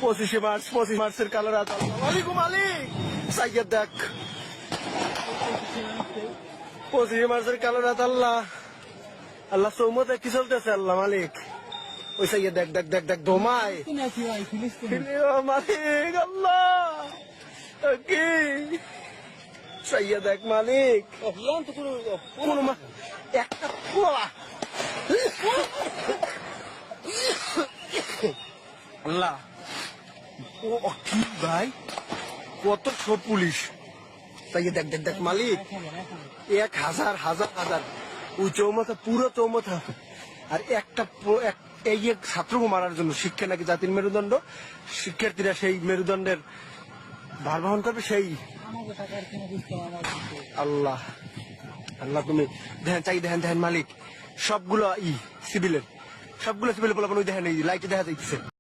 25 মার্চের কালো রাত। ওয়ালাইকুম মালিক সাইয়েদ দেখ 25 মার্চের কালো রাত। আল্লাহ আল্লাহ চৌমতে কি চলতেছে আল্লাহ মালিক। ওই সাইয়েদ দেখ দেখ দেখ দেখ দোমায় মালিক আল্লাহ কি সাইয়েদ দেখ মালিক একটা আল্লাহ ও কি ভাই কত সব পুলিশ তাই দেখ দেখ দেখ মালিক 1000 হাজার হাজার ওই চৌমাথা পুরো চৌমাথা। আর একটা এই ছাত্রকে মারার জন্য শিক্ষা নাকি জাতির মেরুদণ্ড, শিক্ষার্থীরা সেই মেরুদণ্ডের ভার বহন করবে। সেই আল্লাহ আল্লাহ তুমি দেখেন চাই দেখেন দেখেন মালিক সবগুলো সিভিলের বলাবেন ওই দেখেন এই লাইটে দেখা যাচ্ছে।